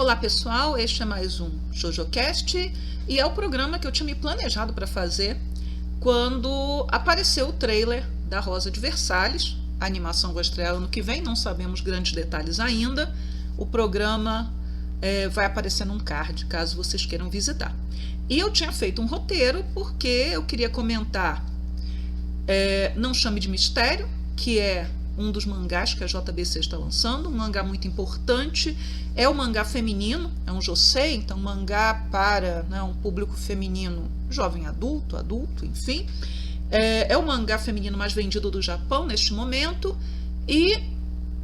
Olá pessoal, este é mais um JoJoCast e é o programa que eu tinha me planejado para fazer quando apareceu o trailer da Rosa de Versalhes. A animação vai estrear ano que vem, não sabemos grandes detalhes ainda. O programa vai aparecer num card, caso vocês queiram visitar. E eu tinha feito um roteiro porque eu queria comentar Não Chame de Mistério, que é um dos mangás que a JBC está lançando, um mangá muito importante. É um mangá feminino, é um josei, então mangá para um público feminino, jovem adulto, enfim. É o mangá feminino mais vendido do Japão neste momento e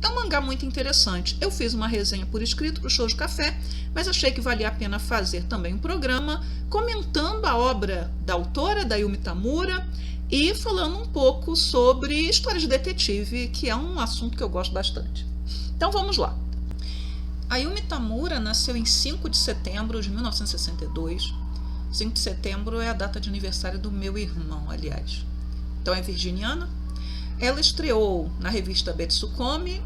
é um mangá muito interessante. Eu fiz uma resenha por escrito para o Shoujo Café, mas achei que valia a pena fazer também um programa comentando a obra da autora, da Yumi Tamura, e falando um pouco sobre história de detetive, que é um assunto que eu gosto bastante. Então vamos lá. A Yumi Tamura nasceu em 5 de setembro de 1962. 5 de setembro é a data de aniversário do meu irmão, aliás. Então é virginiana. Ela estreou na revista Betsukome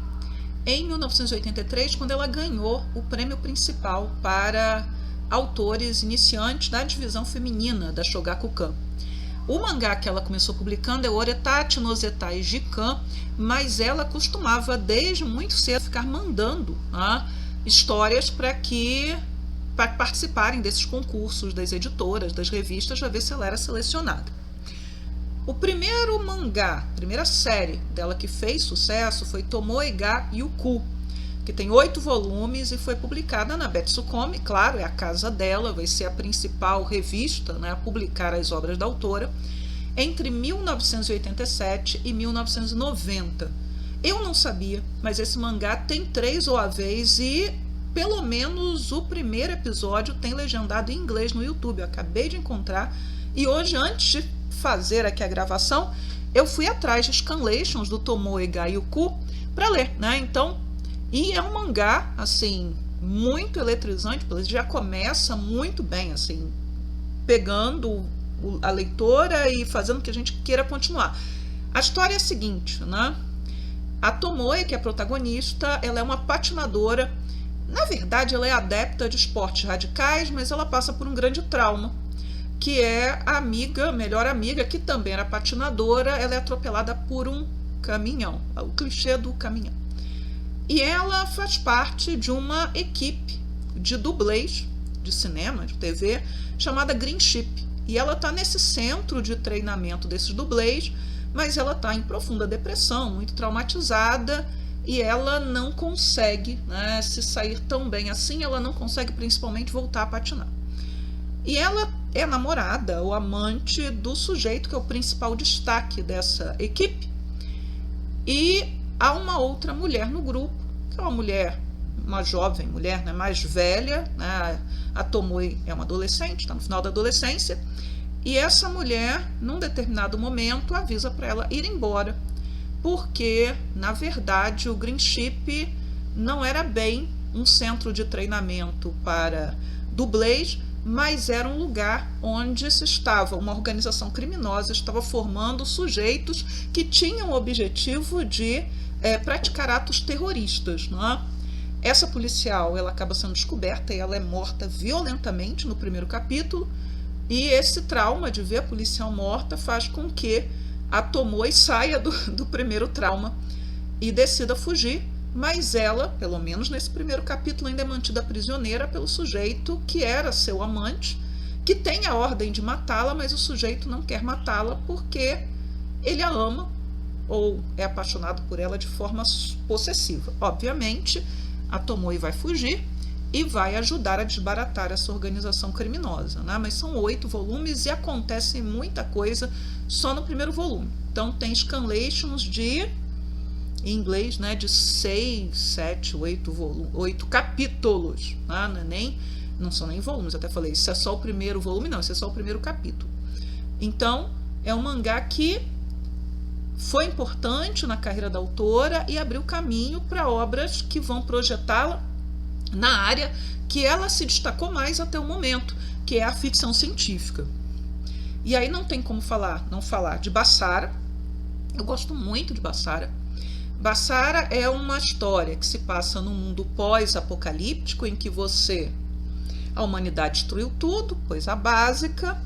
em 1983, quando ela ganhou o prêmio principal para autores iniciantes da divisão feminina da Shogakukan. O mangá que ela começou publicando é Oretachi no Zetai Jikan, mas ela costumava desde muito cedo ficar mandando histórias para participarem desses concursos das editoras, das revistas, para ver se ela era selecionada. O primeiro mangá, a primeira série dela que fez sucesso foi Tomoe ga Yuku, que tem 8 volumes e foi publicada na Betsukome, claro, é a casa dela, vai ser a principal revista a publicar as obras da autora, entre 1987 e 1990. Eu não sabia, mas esse mangá tem 3 OAVs e pelo menos o primeiro episódio tem legendado em inglês no YouTube. Eu acabei de encontrar e hoje, antes de fazer aqui a gravação, eu fui atrás de scanlations do Tomoe ga Yuku para ler, Então, e é um mangá, assim, muito eletrizante, já começa muito bem, assim, pegando a leitora e fazendo que a gente queira continuar. A história é a seguinte, A Tomoe, que é a protagonista, ela é uma patinadora. Na verdade, ela é adepta de esportes radicais, mas ela passa por um grande trauma, que é a melhor amiga, que também era patinadora, ela é atropelada por um caminhão, o clichê do caminhão. E ela faz parte de uma equipe de dublês de cinema, de TV, chamada Green Ship. E ela está nesse centro de treinamento desses dublês, mas ela está em profunda depressão, muito traumatizada, e ela não consegue se sair tão bem assim, ela não consegue principalmente voltar a patinar. E ela é namorada ou amante do sujeito que é o principal destaque dessa equipe. E há uma outra mulher no grupo, que é uma jovem mulher, mais velha, A Tomoe é uma adolescente, está no final da adolescência, e essa mulher, num determinado momento, avisa para ela ir embora, porque, na verdade, o Green Ship não era bem um centro de treinamento para dublês, mas era um lugar onde uma organização criminosa estava formando sujeitos que tinham o objetivo de praticar atos terroristas. Essa policial ela acaba sendo descoberta e ela é morta violentamente no primeiro capítulo, e esse trauma de ver a policial morta faz com que a Tomoe saia do primeiro trauma e decida fugir, mas ela, pelo menos nesse primeiro capítulo, ainda é mantida prisioneira pelo sujeito que era seu amante, que tem a ordem de matá-la, mas o sujeito não quer matá-la porque ele a ama ou é apaixonado por ela de forma possessiva. Obviamente, a Tomoe vai fugir e vai ajudar a desbaratar essa organização criminosa, mas são 8 volumes e acontece muita coisa só no primeiro volume. Então tem scanlations em inglês, de 6, 7, 8 capítulos, não são nem volumes, até falei, isso é só o primeiro volume, não, isso é só o primeiro capítulo. Então, é um mangá que foi importante na carreira da autora e abriu caminho para obras que vão projetá-la na área que ela se destacou mais até o momento, que é a ficção científica. E aí não tem como não falar de Basara. Eu gosto muito de Basara. Basara é uma história que se passa num mundo pós-apocalíptico em que a humanidade destruiu tudo, coisa básica,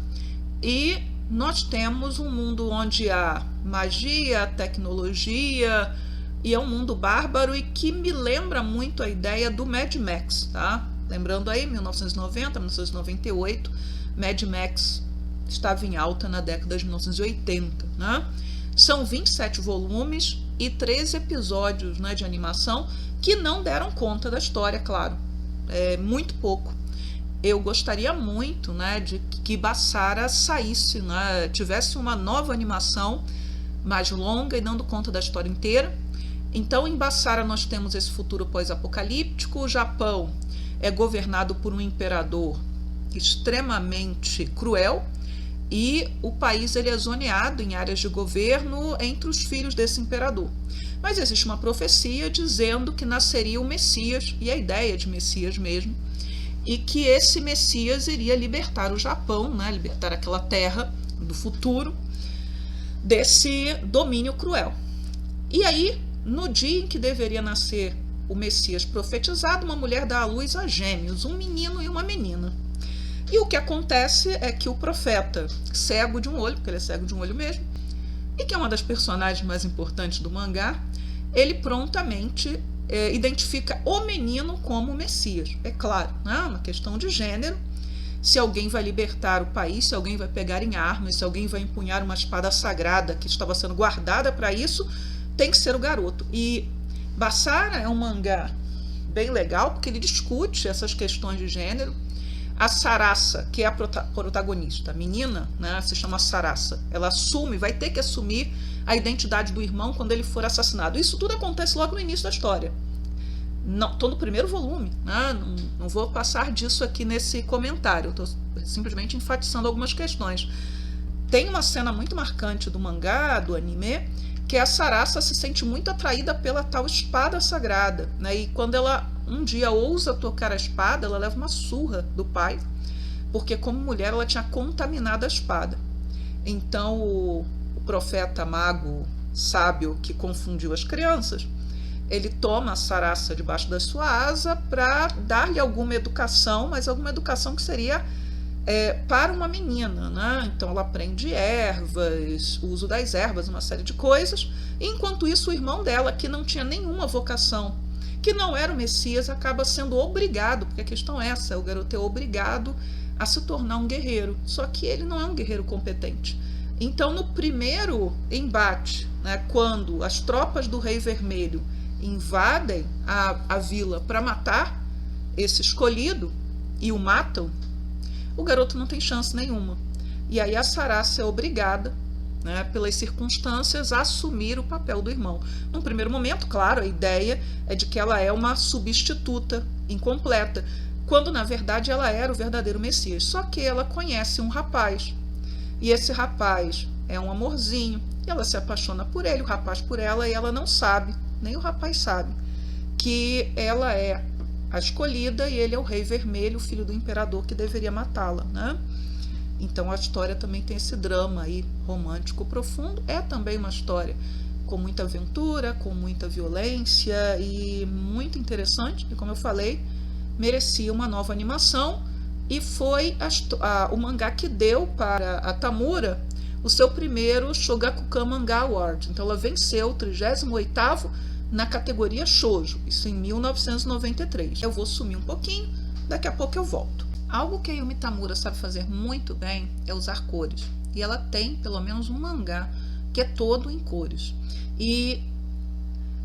e nós temos um mundo onde há magia, tecnologia, e é um mundo bárbaro e que me lembra muito a ideia do Mad Max, tá? Lembrando aí, 1990, 1998, Mad Max estava em alta na década de 1980, né? São 27 volumes e 13 episódios, né, de animação que não deram conta da história, claro. É muito pouco. Eu gostaria muito, né, de que Basara saísse, né, tivesse uma nova animação mais longa e dando conta da história inteira. Então, em Basara nós temos esse futuro pós-apocalíptico. O Japão é governado por um imperador extremamente cruel, e o país ele é zoneado em áreas de governo entre os filhos desse imperador. Mas existe uma profecia dizendo que nasceria o Messias, e a ideia de Messias mesmo, e que esse Messias iria libertar o Japão, né, libertar aquela terra do futuro desse domínio cruel. E aí, no dia em que deveria nascer o Messias profetizado, uma mulher dá à luz a gêmeos, um menino e uma menina. E o que acontece é que o profeta, cego de um olho, porque ele é cego de um olho mesmo, e que é uma das personagens mais importantes do mangá, ele prontamente identifica o menino como o Messias. É claro, né? Uma questão de gênero. Se alguém vai libertar o país, se alguém vai pegar em armas, se alguém vai empunhar uma espada sagrada que estava sendo guardada para isso, tem que ser o garoto. E Basara é um mangá bem legal, porque ele discute essas questões de gênero. A Sarasa, que é a protagonista, a menina, né, se chama Sarasa, ela vai ter que assumir a identidade do irmão quando ele for assassinado. Isso tudo acontece logo no início da história. Estou no primeiro volume, né? Não vou passar disso aqui nesse comentário, estou simplesmente enfatizando algumas questões. Tem uma cena muito marcante do mangá, do anime, que a Sarasa se sente muito atraída pela tal espada sagrada, né? E quando ela um dia ousa tocar a espada, ela leva uma surra do pai, porque como mulher ela tinha contaminado a espada. Então o profeta mago sábio que confundiu as crianças, ele toma a Sarasa debaixo da sua asa para dar-lhe alguma educação, mas alguma educação que seria para uma menina, né? Então ela aprende ervas, o uso das ervas, uma série de coisas. Enquanto isso, o irmão dela, que não tinha nenhuma vocação, que não era o Messias, acaba sendo obrigado, porque a questão é essa, o garoto é obrigado a se tornar um guerreiro, só que ele não é um guerreiro competente. Então, no primeiro embate, né, quando as tropas do Rei Vermelho invadem a vila para matar esse escolhido e o matam, o garoto não tem chance nenhuma. E aí a Sarasa é obrigada, né, pelas circunstâncias, a assumir o papel do irmão. Num primeiro momento, claro, a ideia é de que ela é uma substituta incompleta, quando na verdade ela era o verdadeiro Messias. Só que ela conhece um rapaz, e esse rapaz é um amorzinho, e ela se apaixona por ele, o rapaz por ela, e ela não sabe, nem o rapaz sabe, que ela é a escolhida e ele é o Rei Vermelho, o filho do imperador que deveria matá-la, né? Então a história também tem esse drama aí romântico profundo. É também uma história com muita aventura, com muita violência e muito interessante. E como eu falei, merecia uma nova animação e foi o mangá que deu para a Tamura o seu primeiro Shogakukan Manga Award. Então ela venceu o 38º na categoria Shoujo, isso em 1993. Eu vou sumir um pouquinho, daqui a pouco eu volto. Algo que a Yumi Tamura sabe fazer muito bem é usar cores. E ela tem pelo menos um mangá que é todo em cores. E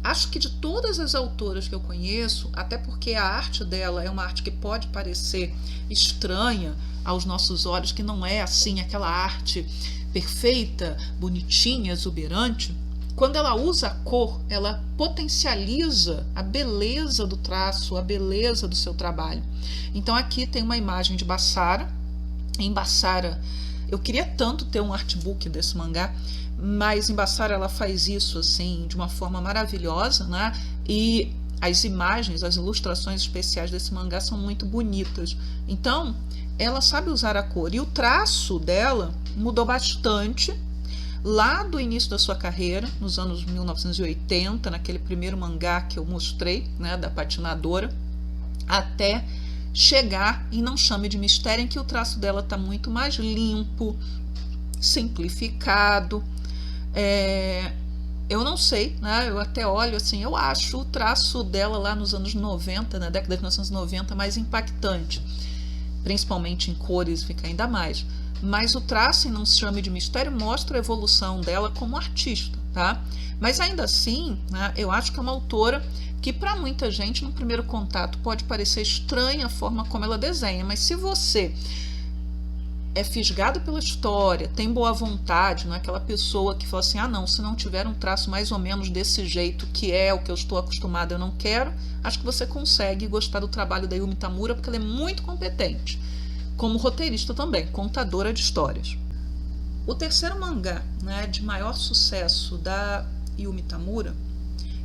acho que de todas as autoras que eu conheço, até porque a arte dela é uma arte que pode parecer estranha aos nossos olhos, que não é assim aquela arte perfeita, bonitinha, exuberante, quando ela usa a cor, ela potencializa a beleza do traço, a beleza do seu trabalho. Então aqui tem uma imagem de Basara. Em Basara, eu queria tanto ter um artbook desse mangá, mas em Basara ela faz isso assim de uma forma maravilhosa, né? E as imagens, as ilustrações especiais desse mangá são muito bonitas. Então ela sabe usar a cor, e o traço dela mudou bastante. lá do início da sua carreira, nos anos 1980, naquele primeiro mangá que eu mostrei, né, da patinadora, até chegar em Não Chame de Mistério, em que o traço dela está muito mais limpo, simplificado. Eu não sei, né? Eu até olho assim, eu acho o traço dela lá nos anos 90, na década de 1990, mais impactante, principalmente em cores, fica ainda mais. Mas o traço em Não Se Chame de Mistério mostra a evolução dela como artista, tá? Mas ainda assim, né, eu acho que é uma autora que para muita gente, no primeiro contato, pode parecer estranha a forma como ela desenha, mas se você é fisgado pela história, tem boa vontade, não é aquela pessoa que fala assim, não, se não tiver um traço mais ou menos desse jeito, que é o que eu estou acostumada, eu não quero, acho que você consegue gostar do trabalho da Yumi Tamura, porque ela é muito competente, como roteirista também, contadora de histórias. O terceiro mangá, né, de maior sucesso da Yumi Tamura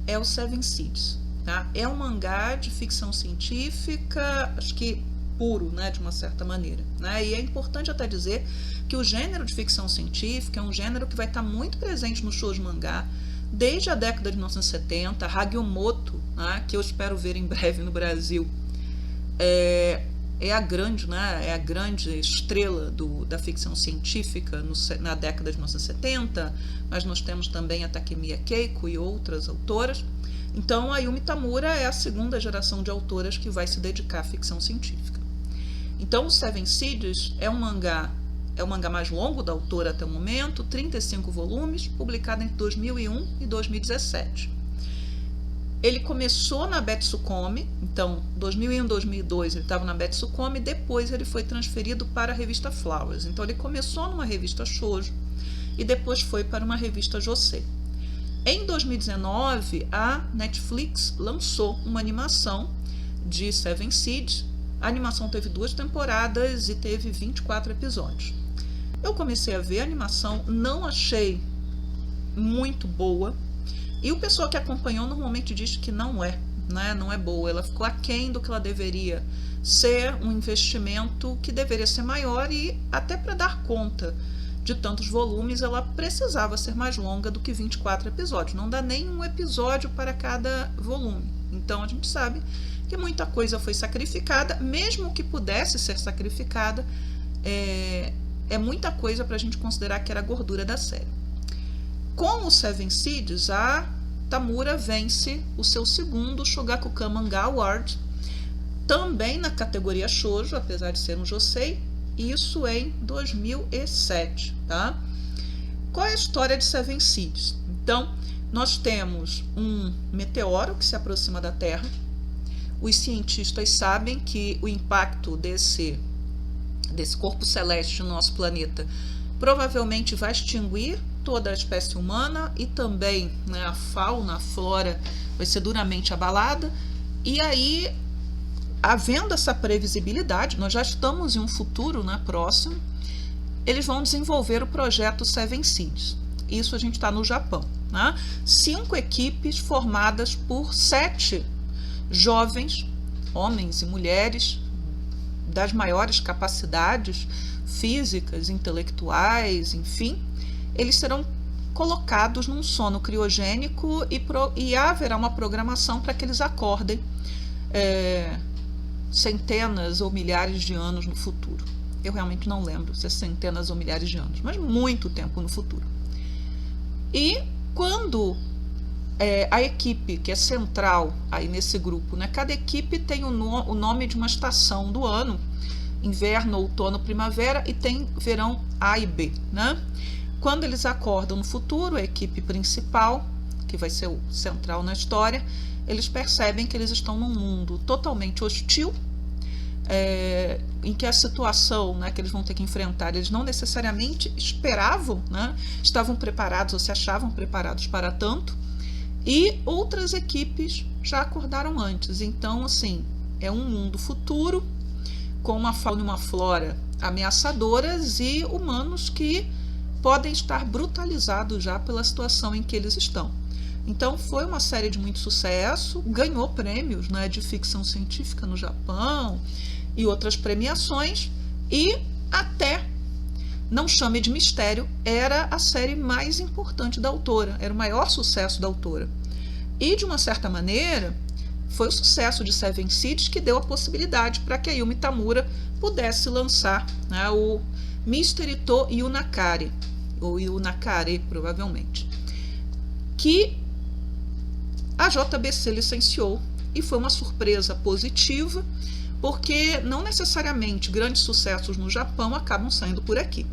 é o Seven Seeds. Tá? É um mangá de ficção científica, acho que puro, né, de uma certa maneira, né? E é importante até dizer que o gênero de ficção científica é um gênero que vai estar muito presente no shoujo mangá desde a década de 1970. Hagiomoto, né, que eu espero ver em breve no Brasil, é a grande, né, é a grande estrela da ficção científica na década de 1970, mas nós temos também a Takemiya Keiko e outras autoras. Então a Yumi Tamura é a segunda geração de autoras que vai se dedicar à ficção científica. Então o Seven Seeds é o mangá mais longo da autora até o momento, 35 volumes, publicado entre 2001 e 2017. Ele começou na Betsukome, então 2001 e 2002 ele estava na Betsukome, depois ele foi transferido para a revista Flowers. Então ele começou numa revista shoujo e depois foi para uma revista josei. Em 2019, a Netflix lançou uma animação de Seven Seeds. A animação teve 2 temporadas e teve 24 episódios. Eu comecei a ver a animação, não achei muito boa. E o pessoal que acompanhou normalmente diz que não é, né? Não é boa. Ela ficou aquém do que ela deveria ser, um investimento que deveria ser maior e até para dar conta de tantos volumes, ela precisava ser mais longa do que 24 episódios. Não dá nem um episódio para cada volume. Então a gente sabe que muita coisa foi sacrificada, mesmo que pudesse ser sacrificada, é muita coisa para a gente considerar que era a gordura da série. Com o Seven Seeds, a Tamura vence o seu segundo Shogakukan Manga Award, também na categoria shoujo, apesar de ser um josei, isso em 2007, tá? Qual é a história de Seven Seeds? Então, nós temos um meteoro que se aproxima da Terra. Os cientistas sabem que o impacto desse corpo celeste no nosso planeta provavelmente vai extinguir toda a espécie humana e também, né, a fauna, a flora vai ser duramente abalada. E aí, havendo essa previsibilidade, nós já estamos em um futuro, né, próximo, eles vão desenvolver o projeto Seven Seeds. Isso a gente está no Japão. Né? 5 equipes formadas por 7 jovens, homens e mulheres, das maiores capacidades físicas, intelectuais, enfim, eles serão colocados num sono criogênico e haverá uma programação para que eles acordem centenas ou milhares de anos no futuro. Eu realmente não lembro se é centenas ou milhares de anos, mas muito tempo no futuro. E quando a equipe que é central aí nesse grupo, né, cada equipe tem o nome de uma estação do ano, inverno, outono, primavera, e tem verão A e B. Né? Quando eles acordam no futuro, a equipe principal, que vai ser o central na história, eles percebem que eles estão num mundo totalmente hostil, em que a situação, né, que eles vão ter que enfrentar, eles não necessariamente esperavam, né, estavam preparados ou se achavam preparados para tanto, e outras equipes já acordaram antes. Então, assim, é um mundo futuro com uma fauna e uma flora ameaçadoras e humanos que podem estar brutalizados já pela situação em que eles estão. Então foi uma série de muito sucesso, ganhou prêmios, né, de ficção científica no Japão e outras premiações, e até Não Chame de Mistério era a série mais importante da autora, era o maior sucesso da autora. E, de uma certa maneira, foi o sucesso de Seven Cities que deu a possibilidade para que a Yumi Tamura pudesse lançar, né, o Mystery to Yunakari, ou Yunakare, provavelmente, que a JBC licenciou, e foi uma surpresa positiva, porque não necessariamente grandes sucessos no Japão acabam saindo por aqui.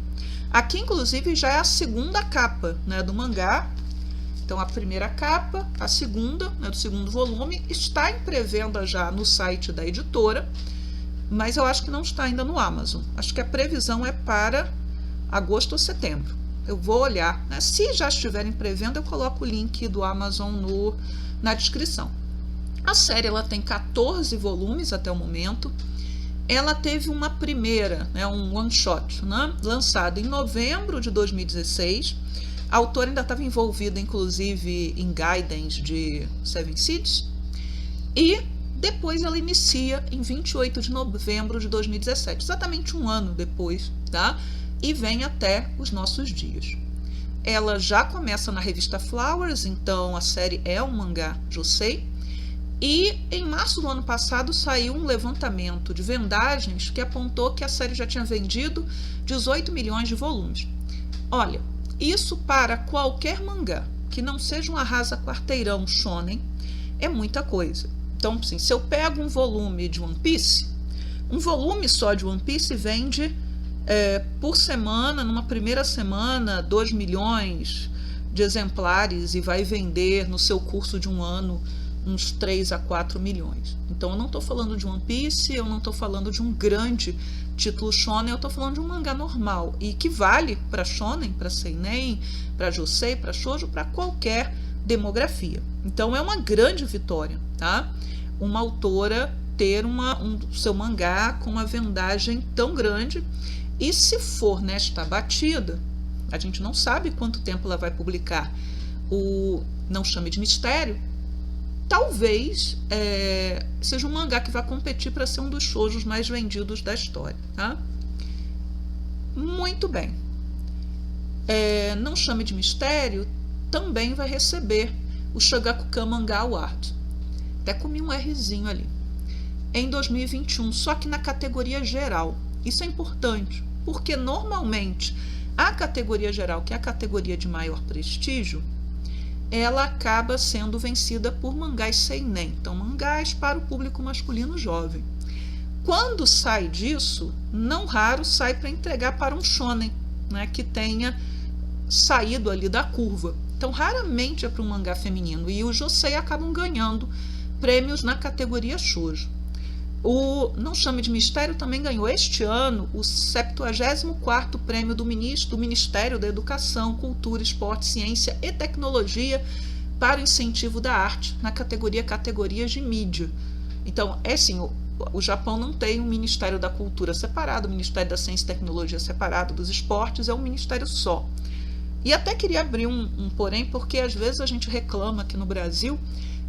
Aqui, inclusive, já é a segunda capa, né, do mangá. Então, a primeira capa, a segunda, né, do segundo volume, está em pré-venda já no site da editora, mas eu acho que não está ainda no Amazon. Acho que a previsão é para agosto ou setembro. Eu vou olhar, né? Se já estiver em pré-venda, eu coloco o link do Amazon na descrição. A série ela tem 14 volumes até o momento. Ela teve uma primeira, né, um one-shot, né, lançado em novembro de 2016. A autora ainda estava envolvida, inclusive, em guidance de Seven Cities. E depois ela inicia em 28 de novembro de 2017, exatamente um ano depois, tá? E vem até os nossos dias. Ela já começa na revista Flowers, então a série é um mangá josei. E em março do ano passado saiu um levantamento de vendagens que apontou que a série já tinha vendido 18 milhões de volumes. Olha, isso para qualquer mangá que não seja um arrasa-quarteirão shonen é muita coisa. Então, assim, se eu pego um volume de One Piece, um volume só de One Piece vende por semana, numa primeira semana, 2 milhões de exemplares e vai vender no seu curso de um ano uns 3 a 4 milhões. Então, eu não estou falando de One Piece, eu não estou falando de um grande título shonen, eu estou falando de um mangá normal e que vale para shonen, para seinen, para josei, para shoujo, para qualquer demografia. Então, é uma grande vitória, tá? Uma autora ter seu mangá com uma vendagem tão grande. E se for nesta batida, a gente não sabe quanto tempo ela vai publicar o Não Chame de Mistério, talvez seja um mangá que vai competir para ser um dos shoujos mais vendidos da história, tá? Muito bem. Não Chame de Mistério também vai receber o Shogakukan Manga Award. Até comi um Rzinho ali. Em 2021, só que na categoria geral. Isso é importante, porque normalmente a categoria geral, que é a categoria de maior prestígio, ela acaba sendo vencida por mangás seinen, então mangás para o público masculino jovem. Quando sai disso, não raro sai para entregar para um shonen, né, que tenha saído ali da curva. Então raramente é para um mangá feminino, e os josei acabam ganhando prêmios na categoria shoujo. O Não Chame de Mistério também ganhou este ano o 74º prêmio do Ministério da Educação, Cultura, Esporte, Ciência e Tecnologia para o incentivo da arte na categorias de mídia. Então, assim, o Japão não tem um Ministério da Cultura separado, o Ministério da Ciência e Tecnologia separado, dos esportes é um ministério só. E até queria abrir um porém, porque às vezes a gente reclama aqui no Brasil.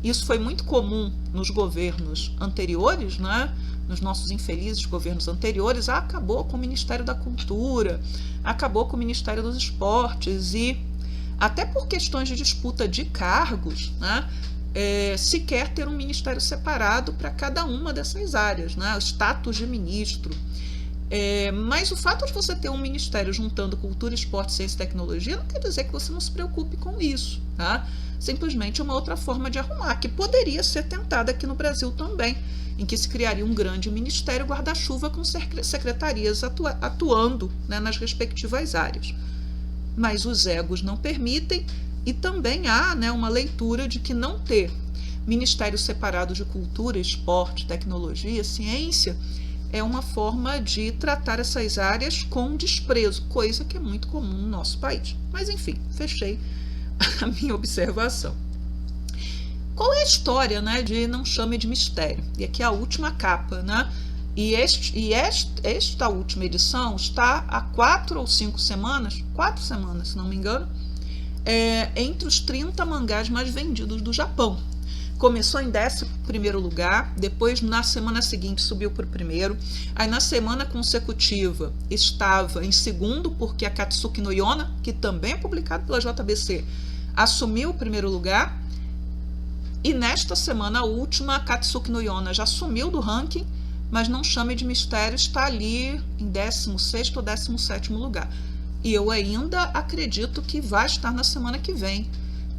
Isso foi muito comum nos governos anteriores, né? Nos nossos infelizes governos anteriores. Acabou com o Ministério da Cultura, acabou com o Ministério dos Esportes e até por questões de disputa de cargos, né? Se quer ter um ministério separado para cada uma dessas áreas, né? O status de ministro. Mas o fato de você ter um ministério juntando cultura, esporte, ciência e tecnologia não quer dizer que você não se preocupe com isso, tá? Simplesmente uma outra forma de arrumar, que poderia ser tentada aqui no Brasil também, em que se criaria um grande ministério guarda-chuva com secretarias atuando, né, nas respectivas áreas. Mas os egos não permitem, e também há, né, uma leitura de que não ter ministérios separados de cultura, esporte, tecnologia, ciência, é uma forma de tratar essas áreas com desprezo, coisa que é muito comum no nosso país. Mas, enfim, fechei a minha observação. Qual é a história, né, de Não Chame de Mistério? E aqui é a última capa, né? E esta última edição está há 4 ou 5 semanas, 4 semanas, se não me engano, entre os 30 mangás mais vendidos do Japão. Começou em 11º lugar, depois na semana seguinte subiu para o primeiro, aí na semana consecutiva estava em segundo, porque a Katsuki no Yona, que também é publicado pela JBC, assumiu o primeiro lugar, e nesta semana, a última, a Katsuki no Yona já sumiu do ranking, mas Não Chame de Mistério está ali em 16º ou 17º lugar. E eu ainda acredito que vai estar na semana que vem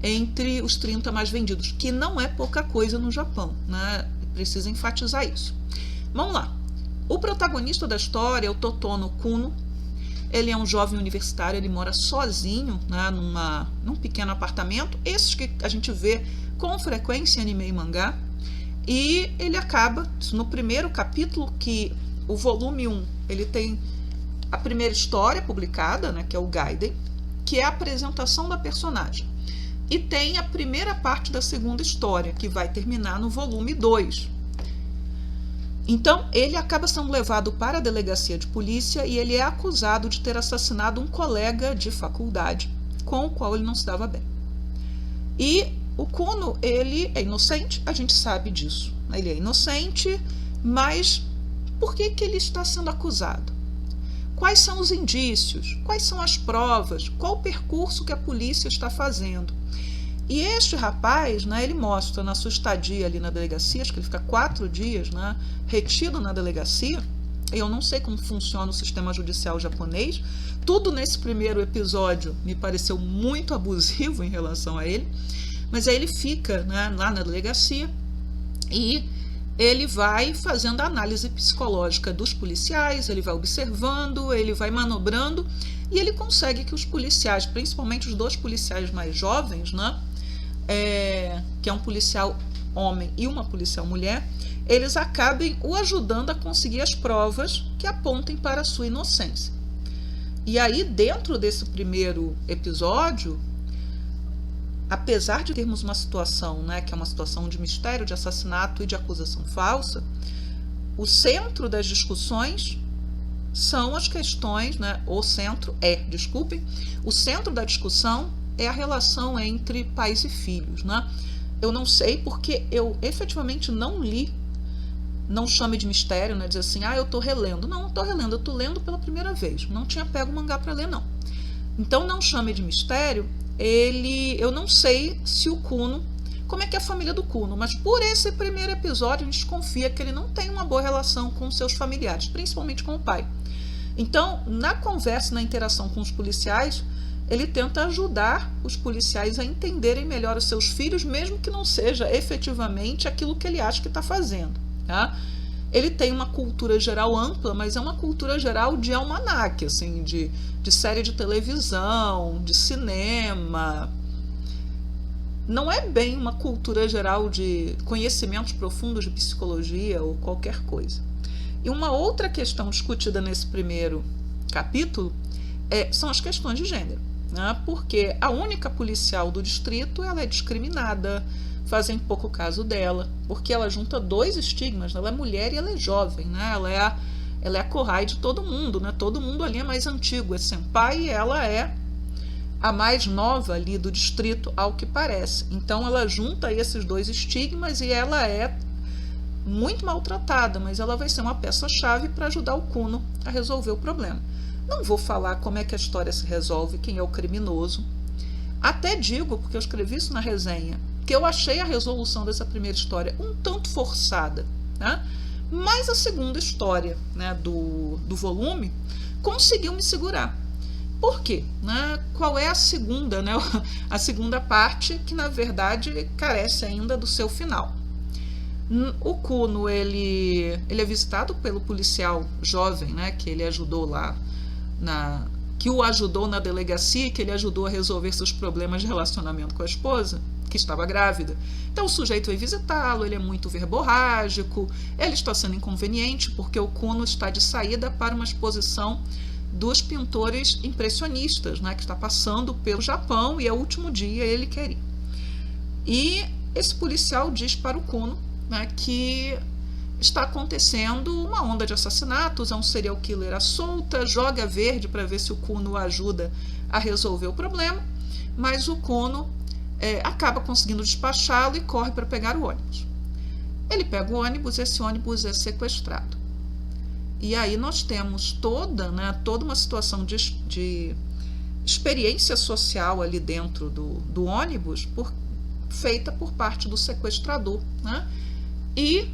entre os 30 mais vendidos, que não é pouca coisa no Japão, né? Precisa enfatizar isso. Vamos lá. O protagonista da história é o Totono Kuno. Ele é um jovem universitário, ele mora sozinho, né, num pequeno apartamento, esses que a gente vê com frequência em anime e mangá, e ele acaba, no primeiro capítulo, que o volume 1, ele tem a primeira história publicada, né, que é o Gaiden, que é a apresentação da personagem. E tem a primeira parte da segunda história, que vai terminar no volume 2. Então, ele acaba sendo levado para a delegacia de polícia e ele é acusado de ter assassinado um colega de faculdade, com o qual ele não se dava bem. E o Kuno, ele é inocente, a gente sabe disso. Ele é inocente, mas por que ele está sendo acusado? Quais são os indícios? Quais são as provas? Qual o percurso que a polícia está fazendo? E este rapaz, né, ele mostra na sua estadia ali na delegacia, acho que ele fica 4 dias, né, retido na delegacia. Eu não sei como funciona o sistema judicial japonês. Tudo nesse primeiro episódio me pareceu muito abusivo em relação a ele. Mas aí ele fica, né, lá na delegacia e ele vai fazendo a análise psicológica dos policiais, ele vai observando, ele vai manobrando e ele consegue que os policiais, principalmente os 2 policiais mais jovens, né, que é um policial homem e uma policial mulher, eles acabem o ajudando a conseguir as provas que apontem para a sua inocência. E aí, dentro desse primeiro episódio, apesar de termos uma situação, né, que é uma situação de mistério, de assassinato e de acusação falsa, o centro das discussões são as questões, né, o centro da discussão é a relação entre pais e filhos, né? Eu não sei porque eu efetivamente não li Não Chame de Mistério, né, dizer assim, eu estou relendo. Não estou relendo, eu estou lendo pela primeira vez. Não tinha pego o mangá para ler, não. Então, Não Chame de Mistério, eu não sei se o Kuno, como é que é a família do Kuno, mas por esse primeiro episódio a gente confia que ele não tem uma boa relação com seus familiares, principalmente com o pai. Então, na conversa, na interação com os policiais, ele tenta ajudar os policiais a entenderem melhor os seus filhos, mesmo que não seja efetivamente aquilo que ele acha que está fazendo. Tá? Ele tem uma cultura geral ampla, mas é uma cultura geral de almanaque, assim, de série de televisão, de cinema. Não é bem uma cultura geral de conhecimentos profundos de psicologia ou qualquer coisa. E uma outra questão discutida nesse primeiro capítulo são as questões de gênero, né? Porque a única policial do distrito ela é discriminada, fazem pouco caso dela, porque ela junta 2 estigmas, ela é mulher e ela é jovem, né? Ela é a Kohai de todo mundo, né? Todo mundo ali é mais antigo, é senpai e ela é a mais nova ali do distrito, ao que parece. Então ela junta esses 2 estigmas e ela é muito maltratada, mas ela vai ser uma peça-chave para ajudar o Kuno a resolver o problema. Não vou falar como é que a história se resolve, quem é o criminoso. Até digo, porque eu escrevi isso na resenha, que eu achei a resolução dessa primeira história um tanto forçada, né? Mas a segunda história, né, do volume conseguiu me segurar. Por quê? Né? Qual é a segunda, né? A segunda parte que, na verdade, carece ainda do seu final. O Kuno, ele é visitado pelo policial jovem, né, que ele ajudou lá, que o ajudou na delegacia, que ele ajudou a resolver seus problemas de relacionamento com a esposa, que estava grávida. Então o sujeito veio visitá-lo, ele é muito verborrágico, ele está sendo inconveniente porque o Kuno está de saída para uma exposição dos pintores impressionistas, né, que está passando pelo Japão e é o último dia, ele quer ir. E esse policial diz para o Kuno, né, que está acontecendo uma onda de assassinatos, é um serial killer à solta, joga verde para ver se o Kuno ajuda a resolver o problema, mas o Kuno acaba conseguindo despachá-lo e corre para pegar o ônibus. Ele pega o ônibus e esse ônibus é sequestrado. E aí nós temos toda uma situação de experiência social ali dentro do ônibus feita por parte do sequestrador. Né? E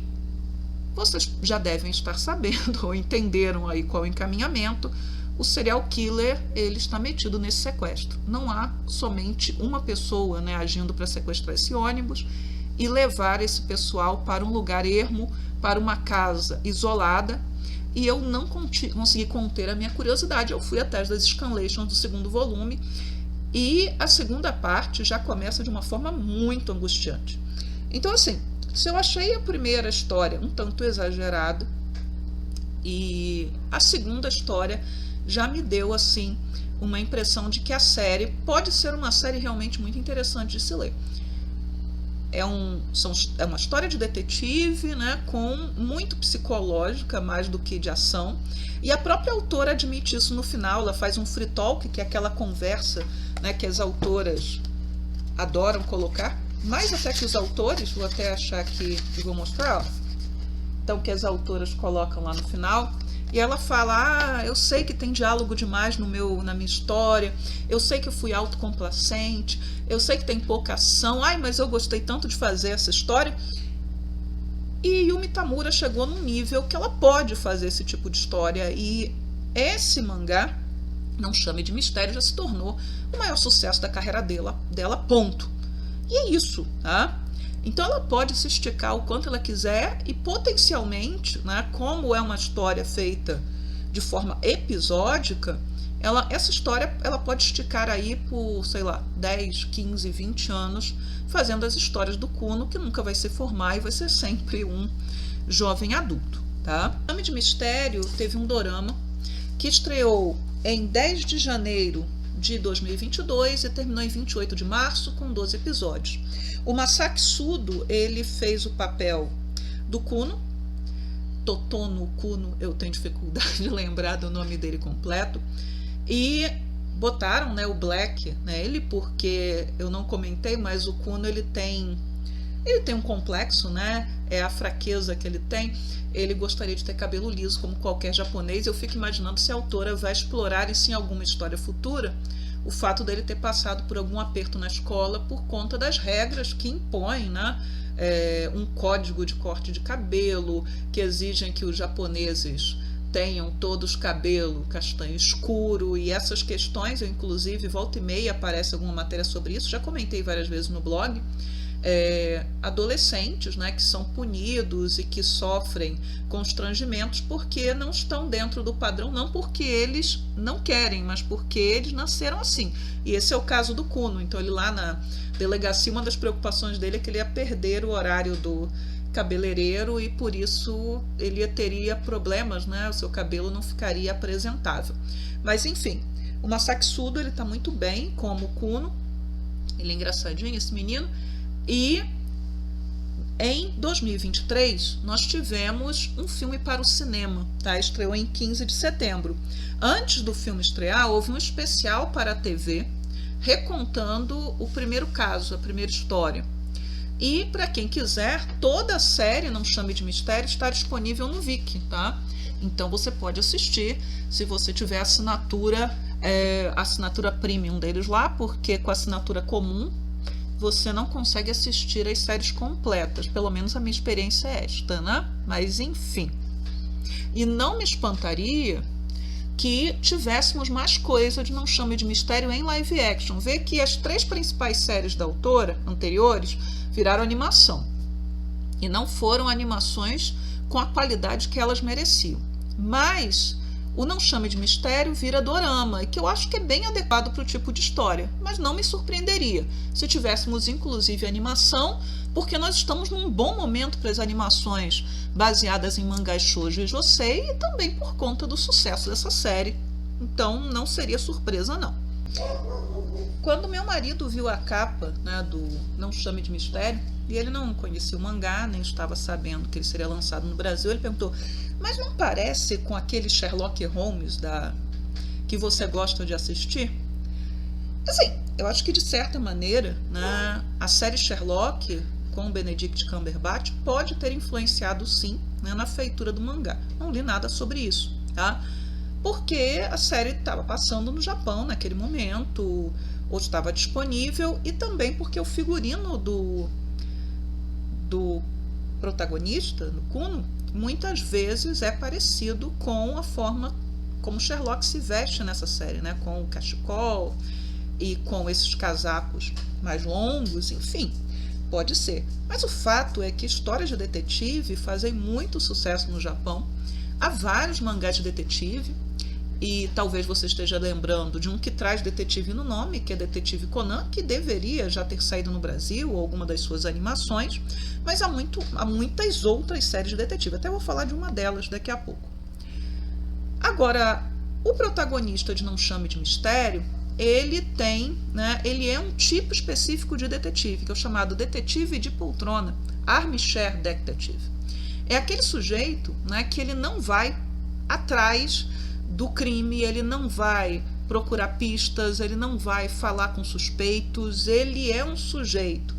vocês já devem estar sabendo ou entenderam aí qual é o encaminhamento. O serial killer, ele está metido nesse sequestro. Não há somente uma pessoa, né, agindo para sequestrar esse ônibus e levar esse pessoal para um lugar ermo, para uma casa isolada. E eu não consegui conter a minha curiosidade. Eu fui atrás das scanlations do segundo volume e a segunda parte já começa de uma forma muito angustiante. Então, assim, se eu achei a primeira história um tanto exagerada, e a segunda história já me deu, assim, uma impressão de que a série pode ser uma série realmente muito interessante de se ler. É uma história de detetive, né, com muito psicológica, mais do que de ação. E a própria autora admite isso no final. Ela faz um free talk, que é aquela conversa, né, que as autoras adoram colocar. Mais até que os autores, vou até achar aqui e vou mostrar. Ó. Então, que as autoras colocam lá no final. E ela fala, eu sei que tem diálogo demais na minha história, eu sei que eu fui autocomplacente, eu sei que tem pouca ação, mas eu gostei tanto de fazer essa história. E Yumi Tamura chegou num nível que ela pode fazer esse tipo de história, e esse mangá, Não Chame de Mistério, já se tornou o maior sucesso da carreira dela, ponto. E é isso, tá? Então ela pode se esticar o quanto ela quiser e potencialmente, né, como é uma história feita de forma episódica, essa história ela pode esticar aí por, sei lá, 10, 15, 20 anos, fazendo as histórias do Kuno, que nunca vai se formar e vai ser sempre um jovem adulto. Tá? O Nome de Mistério teve um dorama que estreou em 10 de janeiro de 2022 e terminou em 28 de março com 12 episódios. O Masaki Sudo, ele fez o papel do Kuno, Totono Kuno, eu tenho dificuldade de lembrar do nome dele completo, e botaram, né, o Black nele, porque eu não comentei, mas o Kuno ele tem um complexo, né, é a fraqueza que ele tem. Ele gostaria de ter cabelo liso como qualquer japonês. Eu fico imaginando se a autora vai explorar isso em alguma história futura, o fato dele ter passado por algum aperto na escola por conta das regras que impõem, né, um código de corte de cabelo, que exigem que os japoneses tenham todos cabelo castanho escuro, e essas questões, eu inclusive volta e meia aparece alguma matéria sobre isso, já comentei várias vezes no blog. Adolescentes, né, que são punidos e que sofrem constrangimentos porque não estão dentro do padrão, não porque eles não querem, mas porque eles nasceram assim. E esse é o caso do Kuno. Então ele lá na delegacia, uma das preocupações dele é que ele ia perder o horário do cabeleireiro e por isso ele teria problemas, né, o seu cabelo não ficaria apresentável. Mas enfim, o Masaki Sudo, ele está muito bem como Kuno, ele é engraçadinho esse menino. E em 2023 nós tivemos um filme para o cinema, tá? Estreou em 15 de setembro. Antes do filme estrear, houve um especial para a TV recontando o primeiro caso, a primeira história. E para quem quiser, toda a série Não Chame de Mistério está disponível no Viki, tá? Então você pode assistir se você tiver assinatura premium deles lá, porque com a assinatura comum você não consegue assistir as séries completas, pelo menos a minha experiência é esta, né? Mas enfim. E não me espantaria que tivéssemos mais coisa de Não Chame de Mistério em live action. Vê que as 3 principais séries da autora anteriores viraram animação. E não foram animações com a qualidade que elas mereciam. Mas o Não Chame de Mistério vira dorama, que eu acho que é bem adequado para o tipo de história, mas não me surpreenderia se tivéssemos inclusive animação, porque nós estamos num bom momento para as animações baseadas em mangás shoujo e josei, e também por conta do sucesso dessa série. Então não seria surpresa não. Quando meu marido viu a capa, né, do Não Chame de Mistério, e ele não conhecia o mangá, nem estava sabendo que ele seria lançado no Brasil, ele perguntou: mas não parece com aquele Sherlock Holmes que você gosta de assistir? Assim, eu acho que de certa maneira, né, a série Sherlock com Benedict Cumberbatch pode ter influenciado sim, né, na feitura do mangá. Não li nada sobre isso, tá? Porque a série estava passando no Japão naquele momento, ou estava disponível, e também porque o figurino do protagonista, do Kuno, muitas vezes é parecido com a forma como Sherlock se veste nessa série, né? Com o cachecol e com esses casacos mais longos, enfim, pode ser. Mas o fato é que histórias de detetive fazem muito sucesso no Japão. Há vários mangás de detetive, e talvez você esteja lembrando de um que traz detetive no nome, que é Detetive Conan, que deveria já ter saído no Brasil, ou alguma das suas animações, mas há muitas outras séries de detetive. Até vou falar de uma delas daqui a pouco. Agora, o protagonista de Não Chame de Mistério, ele tem, né, ele é um tipo específico de detetive, que é o chamado detetive de poltrona, armchair detective. É aquele sujeito, né, que ele não vai atrás do crime, ele não vai procurar pistas, ele não vai falar com suspeitos, ele é um sujeito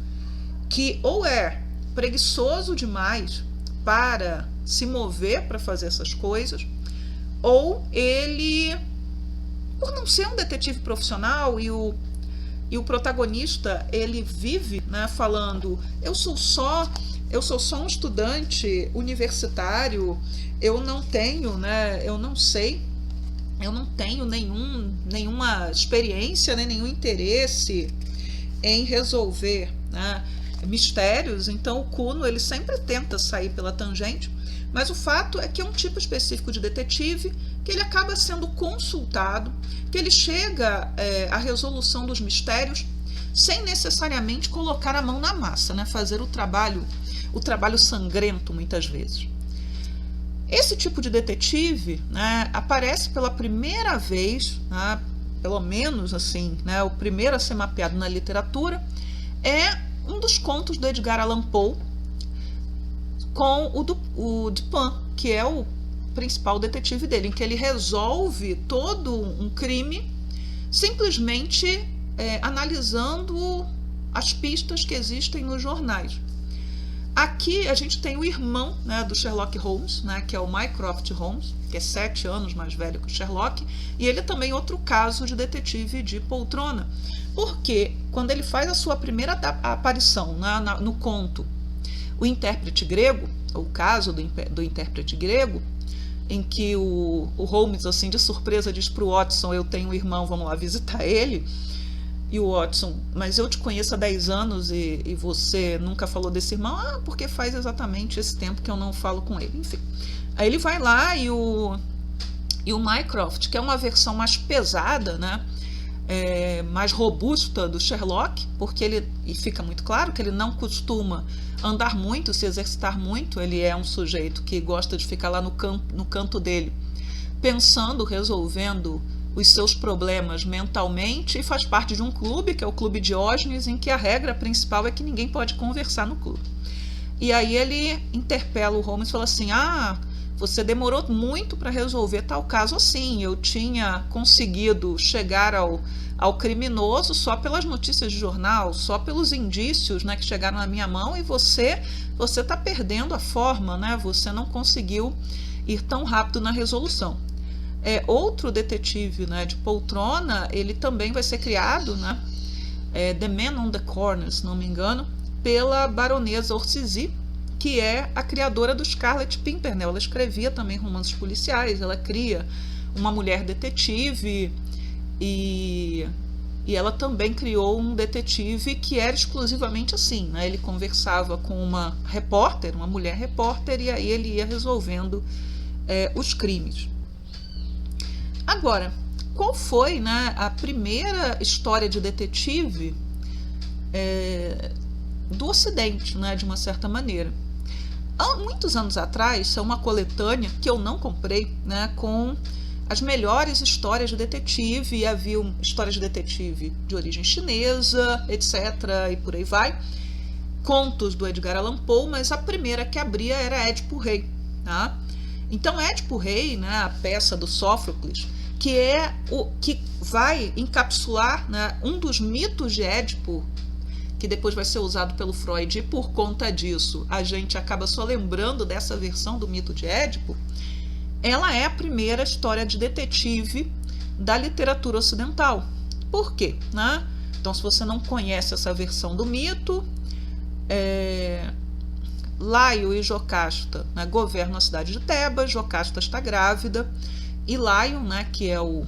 que ou é preguiçoso demais para se mover para fazer essas coisas, ou ele, por não ser um detetive profissional, e o protagonista, ele vive, né, falando, eu sou só um estudante universitário, eu não tenho, né, eu não tenho nenhuma experiência, né, nenhum interesse em resolver, né, mistérios. Então o Kuno, ele sempre tenta sair pela tangente, mas o fato é que é um tipo específico de detetive que ele acaba sendo consultado, que ele chega à resolução dos mistérios sem necessariamente colocar a mão na massa, né, fazer o trabalho sangrento muitas vezes. Esse tipo de detetive, né, aparece pela primeira vez, né, pelo menos assim, né, o primeiro a ser mapeado na literatura, é um dos contos do Edgar Allan Poe, com o Dupin, que é o principal detetive dele, em que ele resolve todo um crime simplesmente analisando as pistas que existem nos jornais. Aqui a gente tem o irmão, né, do Sherlock Holmes, né, que é o Mycroft Holmes, que é 7 anos mais velho que o Sherlock, e ele é também outro caso de detetive de poltrona, porque quando ele faz a sua primeira aparição no conto O Intérprete Grego, o caso do intérprete grego, em que o Holmes, assim, de surpresa, diz para o Watson, eu tenho um irmão, vamos lá visitar ele. E o Watson, mas eu te conheço há 10 anos e você nunca falou desse irmão? Ah, porque faz exatamente esse tempo que eu não falo com ele. Enfim, aí ele vai lá e o Mycroft, que é uma versão mais pesada, né, mais robusta do Sherlock, porque e fica muito claro que ele não costuma andar muito, se exercitar muito, ele é um sujeito que gosta de ficar lá no canto dele, pensando, resolvendo os seus problemas mentalmente, e faz parte de um clube, que é o Clube Diógenes, em que a regra principal é que ninguém pode conversar no clube. E aí ele interpela o Holmes e fala assim, você demorou muito para resolver tal caso assim, eu tinha conseguido chegar ao criminoso só pelas notícias de jornal, só pelos indícios, né, que chegaram na minha mão, e você está perdendo a forma, né, você não conseguiu ir tão rápido na resolução. Outro detetive, né, de poltrona, ele também vai ser criado, né, The Man on the Corner, se não me engano, pela baronesa Orczy, que é a criadora do Scarlet Pimpernel. Ela escrevia também romances policiais, ela cria uma mulher detetive, e ela também criou um detetive que era exclusivamente assim, né? Ele conversava com uma mulher repórter, e aí ele ia resolvendo os crimes. Agora, qual foi, né, a primeira história de detetive do Ocidente, né, de uma certa maneira? Há muitos anos atrás, é uma coletânea que eu não comprei, né, com as melhores histórias de detetive, e havia histórias de detetive de origem chinesa, etc., e por aí vai, contos do Edgar Allan Poe, mas a primeira que abria era Édipo Rei, tá? Então, Édipo Rei, né, a peça do Sófocles, que é o que vai encapsular, né, um dos mitos de Édipo, que depois vai ser usado pelo Freud, e por conta disso a gente acaba só lembrando dessa versão do mito de Édipo. Ela é a primeira história de detetive da literatura ocidental. Por quê? Né? Então, se você não conhece essa versão do mito, Laio e Jocasta, né, governam a cidade de Tebas. Jocasta está grávida e Laio, né, que é o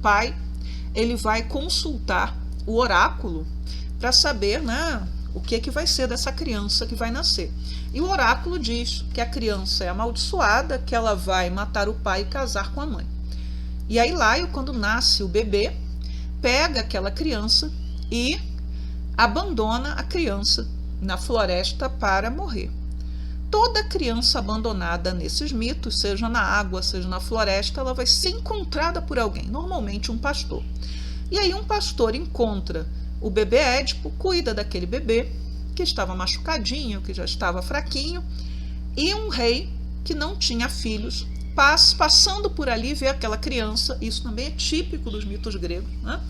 pai, ele vai consultar o oráculo para saber, né, o que vai ser dessa criança que vai nascer. E o oráculo diz que a criança é amaldiçoada, que ela vai matar o pai e casar com a mãe. E aí Laio, quando nasce o bebê, pega aquela criança e abandona a criança na floresta para morrer. Toda criança abandonada nesses mitos, seja na água, seja na floresta, ela vai ser encontrada por alguém, normalmente um pastor. E aí um pastor encontra o bebê Édipo, cuida daquele bebê que estava machucadinho, que já estava fraquinho, e um rei que não tinha filhos, passando por ali, vê aquela criança. Isso também é típico dos mitos gregos, né?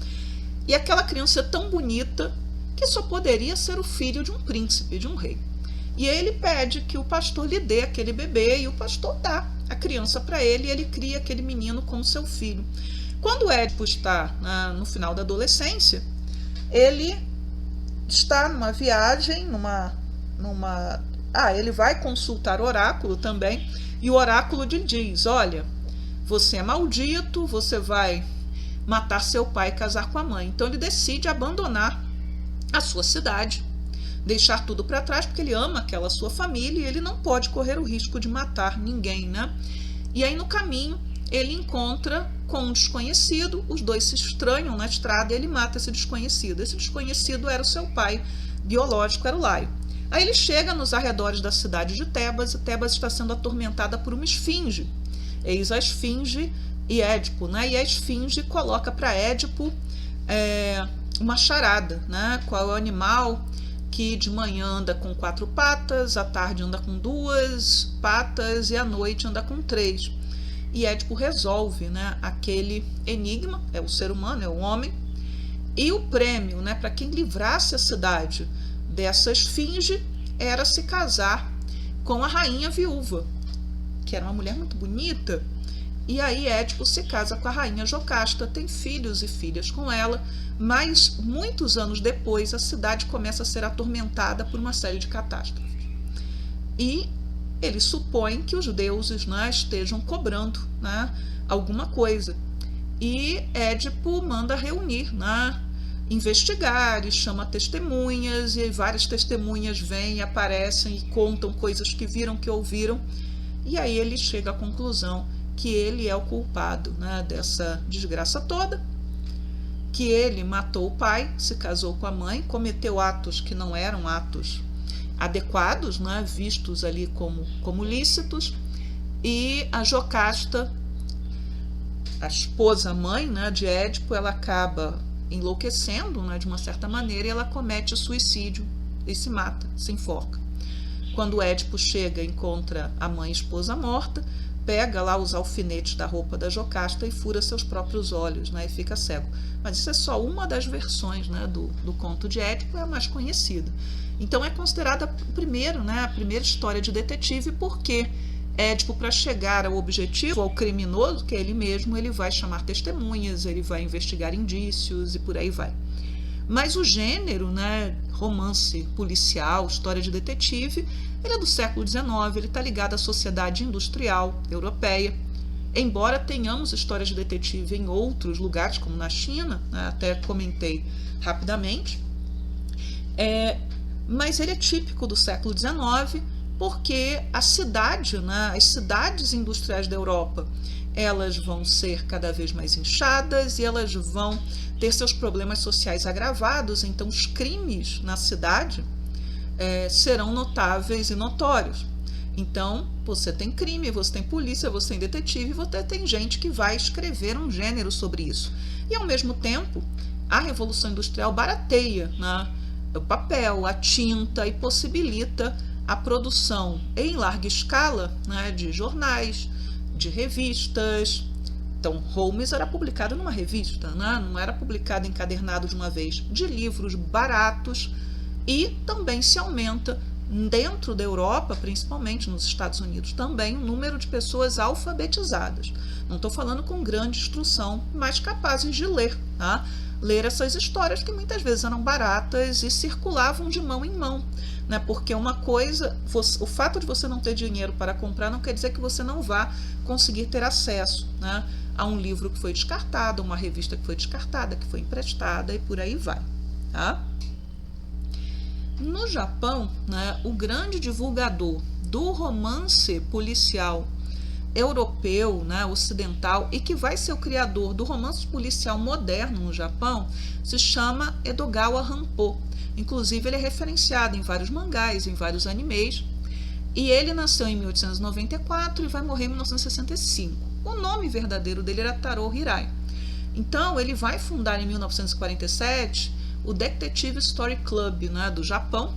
E aquela criança é tão bonita que só poderia ser o filho de um príncipe, de um rei. E ele pede que o pastor lhe dê aquele bebê, e o pastor dá a criança para ele, e ele cria aquele menino como seu filho. Quando Édipo está no final da adolescência, ele está numa viagem, ele vai consultar o oráculo também, e o oráculo lhe diz: olha, você é maldito, você vai matar seu pai e casar com a mãe. Então ele decide abandonar a sua cidade, deixar tudo para trás, porque ele ama aquela sua família e ele não pode correr o risco de matar ninguém, né? E aí no caminho ele encontra com um desconhecido, os dois se estranham na estrada e ele mata esse desconhecido. Esse desconhecido era o seu pai biológico, era o Laio. Aí ele chega nos arredores da cidade de Tebas, e Tebas está sendo atormentada por uma esfinge. Eis a esfinge e Édipo, né? E a esfinge coloca para Édipo uma charada, né? Qual é o animal que de manhã anda com 4 patas, à tarde anda com 2 patas e à noite anda com 3. E Édipo resolve, né, aquele enigma, é o ser humano, é o homem, e o prêmio, né, para quem livrasse a cidade dessa esfinge era se casar com a rainha viúva, que era uma mulher muito bonita. E aí Édipo se casa com a rainha Jocasta, tem filhos e filhas com ela, mas muitos anos depois a cidade começa a ser atormentada por uma série de catástrofes. E ele supõe que os deuses, né, estejam cobrando, né, alguma coisa. E Édipo manda reunir, né, investigar, e chama testemunhas, e várias testemunhas vêm, aparecem e contam coisas que viram, que ouviram. E aí ele chega à conclusão que ele é o culpado, né, dessa desgraça toda, que ele matou o pai, se casou com a mãe, cometeu atos que não eram atos adequados, né, vistos ali como lícitos, e a Jocasta, a esposa-mãe, né, de Édipo, ela acaba enlouquecendo, né, de uma certa maneira, e ela comete suicídio e se mata, se enforca. Quando Édipo chega, encontra a mãe e esposa morta, pega lá os alfinetes da roupa da Jocasta e fura seus próprios olhos, né, e fica cego. Mas isso é só uma das versões, né, do conto de Édipo, é a mais conhecida. Então é considerada primeiro, né, a primeira história de detetive, porque Édipo, para chegar ao objetivo, ao criminoso, que é ele mesmo, ele vai chamar testemunhas, ele vai investigar indícios e por aí vai. Mas o gênero, né, romance policial, história de detetive, ele é do século XIX, ele está ligado à sociedade industrial europeia. Embora tenhamos histórias de detetive em outros lugares, como na China, né, até comentei rapidamente, mas ele é típico do século XIX, porque a cidade, né, as cidades industriais da Europa, elas vão ser cada vez mais inchadas e elas vão ter seus problemas sociais agravados, então os crimes na cidade serão notáveis e notórios. Então, você tem crime, você tem polícia, você tem detetive, você tem gente que vai escrever um gênero sobre isso. E, ao mesmo tempo, a Revolução Industrial barateia, né, o papel, a tinta, e possibilita a produção em larga escala, né, de jornais, de revistas, Então, Holmes era publicado numa revista, né? Não era publicado encadernado de uma vez, de livros baratos, e também se aumenta dentro da Europa, principalmente nos Estados Unidos também, o número de pessoas alfabetizadas. Não estou falando com grande instrução, mas capazes de ler, tá? Ler essas histórias que muitas vezes eram baratas e circulavam de mão em mão, né? Porque uma coisa, o fato de você não ter dinheiro para comprar não quer dizer que você não vá conseguir ter acesso, né, a um livro que foi descartado, uma revista que foi descartada, que foi emprestada e por aí vai, tá? No Japão, né, o grande divulgador do romance policial europeu, né, ocidental, e que vai ser o criador do romance policial moderno no Japão, se chama Edogawa Ranpo. Inclusive, ele é referenciado em vários mangás, em vários animes, e ele nasceu em 1894 e vai morrer em 1965. O nome verdadeiro dele era Taro Hirai. Então, ele vai fundar em 1947 o Detective Story Club, né, do Japão,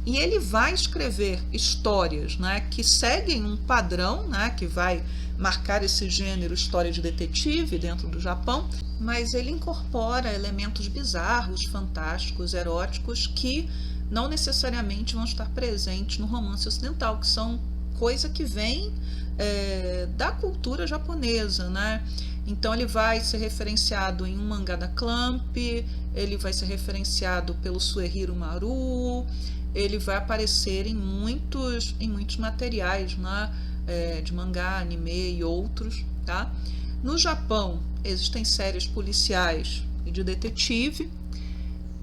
e ele vai escrever histórias, né, que seguem um padrão, né, que vai marcar esse gênero história de detetive dentro do Japão, mas ele incorpora elementos bizarros, fantásticos, eróticos, que não necessariamente vão estar presentes no romance ocidental, que são coisa que vem da cultura japonesa, né? Então ele vai ser referenciado em um mangá da Clamp, ele vai ser referenciado pelo Suehiro Maru, ele vai aparecer em muitos materiais, né? De mangá, anime e outros, tá? No Japão existem séries policiais e de detetive.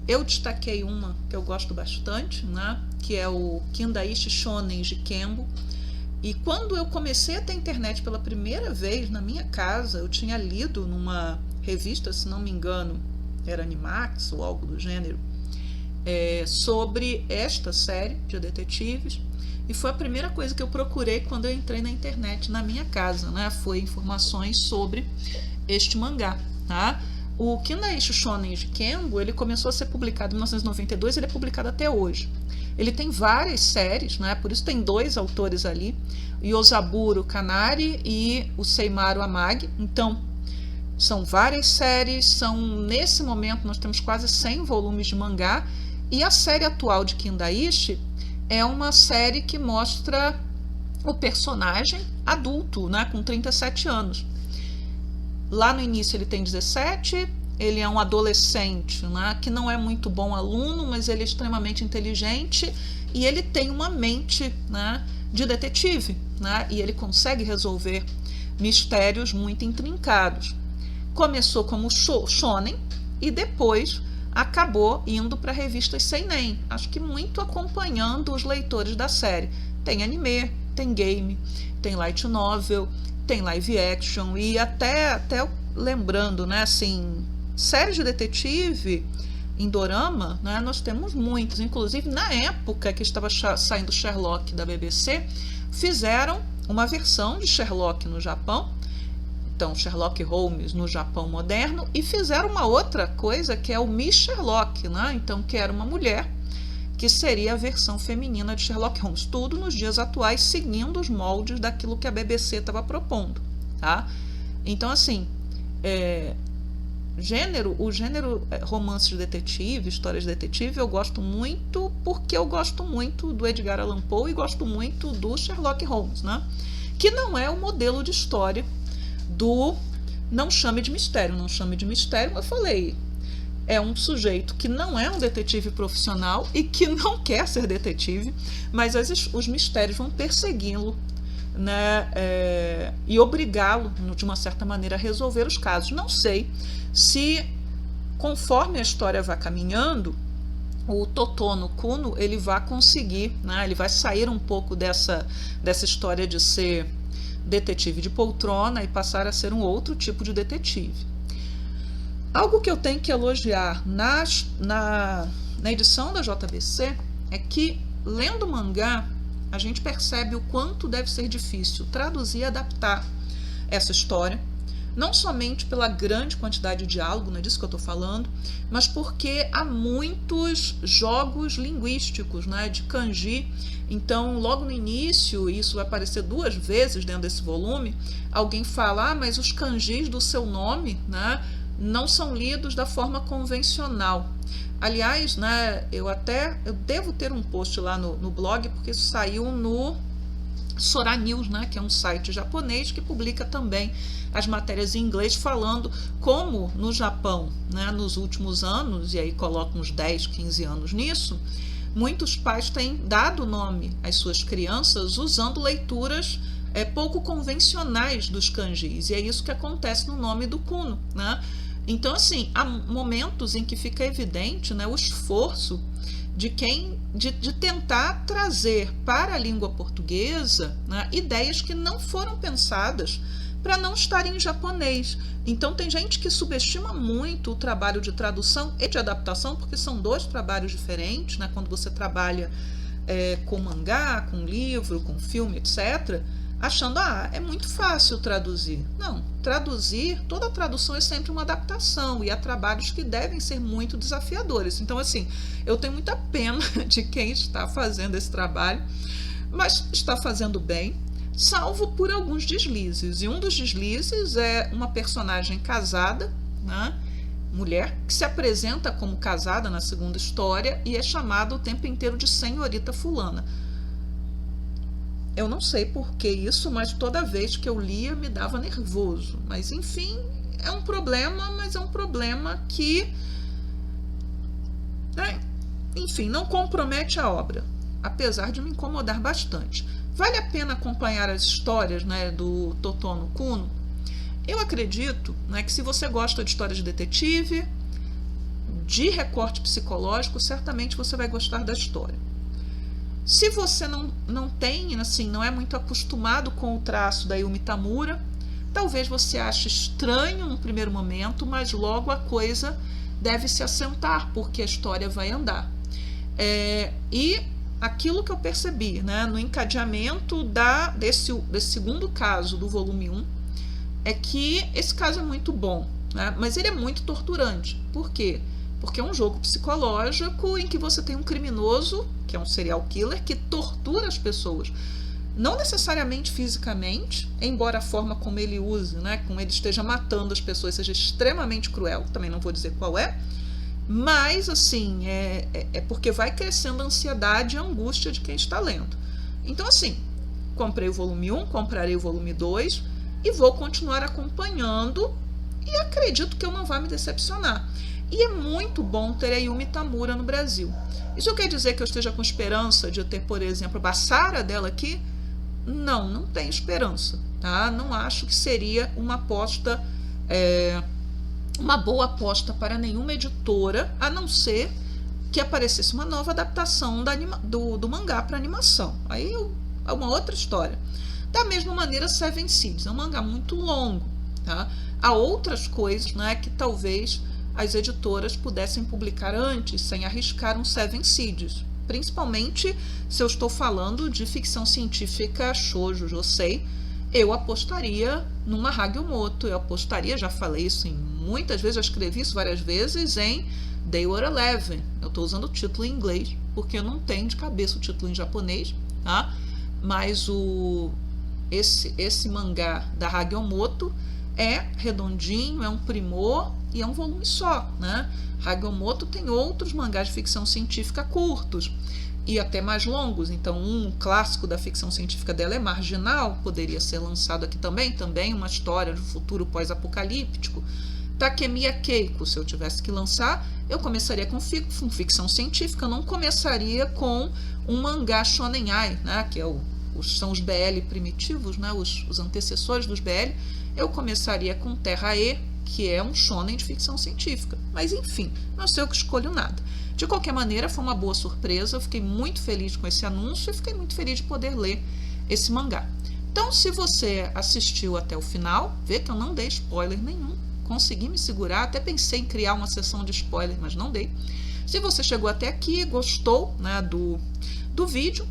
Eu destaquei uma que eu gosto bastante, né? Que é o Kindaishi Shonen Jikembo. E quando eu comecei a ter internet pela primeira vez na minha casa, eu tinha lido numa revista, se não me engano, era Animax ou algo do gênero, sobre esta série de detetives. E foi a primeira coisa que eu procurei quando eu entrei na internet na minha casa, né? Foi informações sobre este mangá, tá? O Kindaishi Shonen Jikembo, ele começou a ser publicado em 1992, ele é publicado até hoje. Ele tem várias séries, né? Por isso tem 2 autores ali, Yosaburo Kanari e o Seimaru Amagi. Então, são várias séries, nesse momento nós temos quase 100 volumes de mangá, e a série atual de Kindaishi é uma série que mostra o personagem adulto, né? Com 37 anos. Lá no início ele tem 17, ele é um adolescente, né, que não é muito bom aluno, mas ele é extremamente inteligente e ele tem uma mente, né, de detetive, né, e ele consegue resolver mistérios muito intrincados. Começou como shonen e depois acabou indo para revistas seinen, acho que muito acompanhando os leitores da série. Tem anime, tem game, tem light novel, tem live action e até lembrando, né, assim, séries de detetive em dorama, né, nós temos muitos. Inclusive, na época que estava saindo Sherlock da BBC, fizeram uma versão de Sherlock no Japão, então Sherlock Holmes no Japão moderno, e fizeram uma outra coisa que é o Miss Sherlock, né, então que era uma mulher, que seria a versão feminina de Sherlock Holmes, tudo nos dias atuais, seguindo os moldes daquilo que a BBC estava propondo, tá? Então, assim, o gênero romance de detetive, histórias de detetive, eu gosto muito porque eu gosto muito do Edgar Allan Poe e gosto muito do Sherlock Holmes, né? Que não é o modelo de história do Não Chame de Mistério. Não Chame de Mistério, eu falei, é um sujeito que não é um detetive profissional e que não quer ser detetive, mas os mistérios vão persegui-lo, né, e obrigá-lo, de uma certa maneira, a resolver os casos. Não sei se, conforme a história vai caminhando, o Totono Kuno ele vai conseguir, né, ele vai sair um pouco dessa história de ser detetive de poltrona e passar a ser um outro tipo de detetive. Algo que eu tenho que elogiar na edição da JBC é que, lendo o mangá, a gente percebe o quanto deve ser difícil traduzir e adaptar essa história, Não somente pela grande quantidade de diálogo, não é disso que eu estou falando, mas porque há muitos jogos linguísticos, né, de kanji. Então, logo no início, isso vai aparecer 2 vezes dentro desse volume, alguém fala, mas os kanjis do seu nome, né, não são lidos da forma convencional. Aliás, né, eu devo ter um post lá no blog, porque isso saiu no Sora News, né, que é um site japonês que publica também as matérias em inglês, falando como no Japão, né, nos últimos anos, e aí colocam uns 10, 15 anos nisso, muitos pais têm dado nome às suas crianças usando leituras pouco convencionais dos kanjis, e é isso que acontece no nome do Kuno, né? Então, assim, há momentos em que fica evidente, né, o esforço de tentar trazer para a língua portuguesa, né, ideias que não foram pensadas para não estarem em japonês. Então tem gente que subestima muito o trabalho de tradução e de adaptação, porque são 2 trabalhos diferentes, né? Quando você trabalha com mangá, com livro, com filme, etc., achando, é muito fácil traduzir. Não, toda tradução é sempre uma adaptação, e há trabalhos que devem ser muito desafiadores. Então, assim, eu tenho muita pena de quem está fazendo esse trabalho, mas está fazendo bem, salvo por alguns deslizes. E um dos deslizes é uma personagem casada, né, mulher, que se apresenta como casada na segunda história e é chamada o tempo inteiro de senhorita fulana. Eu não sei por que isso, mas toda vez que eu lia me dava nervoso. Mas, enfim, é um problema, mas é um problema que, enfim, não compromete a obra, apesar de me incomodar bastante. Vale a pena acompanhar as histórias, né, do Totono Kuno? Eu acredito, né, que se você gosta de histórias de detetive, de recorte psicológico, certamente você vai gostar da história. Se você não tem, assim, não é muito acostumado com o traço da Yumi Tamura, talvez você ache estranho no primeiro momento, mas logo a coisa deve se assentar, porque a história vai andar. E aquilo que eu percebi, né, no encadeamento desse segundo caso do volume 1, é que esse caso é muito bom, né, mas ele é muito torturante. Por quê? Porque é um jogo psicológico em que você tem um criminoso, que é um serial killer, que tortura as pessoas. Não necessariamente fisicamente, embora a forma como ele use, né, como ele esteja matando as pessoas, seja extremamente cruel, também não vou dizer qual é, mas, assim, é porque vai crescendo a ansiedade e a angústia de quem está lendo. Então, assim, comprei o volume 1, comprarei o volume 2 e vou continuar acompanhando, e acredito que eu não vá me decepcionar. E é muito bom ter a Yumi Tamura no Brasil. Isso quer dizer que eu esteja com esperança de ter, por exemplo, a Basara dela aqui? Não tenho esperança, tá? Não acho que seria uma aposta, uma boa aposta para nenhuma editora, a não ser que aparecesse uma nova adaptação do mangá para animação. Aí é uma outra história. Da mesma maneira, Seven Seeds é um mangá muito longo, tá? Há outras coisas, né, que talvez as editoras pudessem publicar antes, sem arriscar um Seven Seeds. Principalmente se eu estou falando de ficção científica shoujo, josei, eu apostaria numa Hagiomoto, eu apostaria, já falei isso muitas vezes, já escrevi isso várias vezes, em They Were 11. Eu estou usando o título em inglês, porque eu não tenho de cabeça o título em japonês, tá? Mas esse mangá da Hagiomoto é redondinho, é um primor e é um volume só, né? Hagiomoto tem outros mangás de ficção científica curtos e até mais longos. Então, um clássico da ficção científica dela é Marginal, poderia ser lançado aqui também uma história de um futuro pós-apocalíptico. Takemiya Keiko, se eu tivesse que lançar, eu começaria com ficção científica, eu não começaria com um mangá shonen ai, né, que são os BL primitivos, né, os antecessores dos BL. Eu começaria com Terra E, que é um shonen de ficção científica. Mas, enfim, não sei o que escolho nada. De qualquer maneira, foi uma boa surpresa. Eu fiquei muito feliz com esse anúncio e fiquei muito feliz de poder ler esse mangá. Então, se você assistiu até o final, vê que eu não dei spoiler nenhum. Consegui me segurar, até pensei em criar uma sessão de spoiler, mas não dei. Se você chegou até aqui, gostou, né, do vídeo,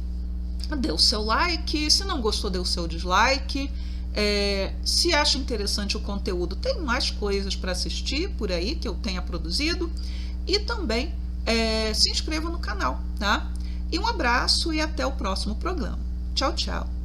dê o seu like. Se não gostou, dê o seu dislike. Se acha interessante o conteúdo, tem mais coisas para assistir por aí que eu tenha produzido. E também se inscreva no canal, tá? E um abraço e até o próximo programa. Tchau, tchau!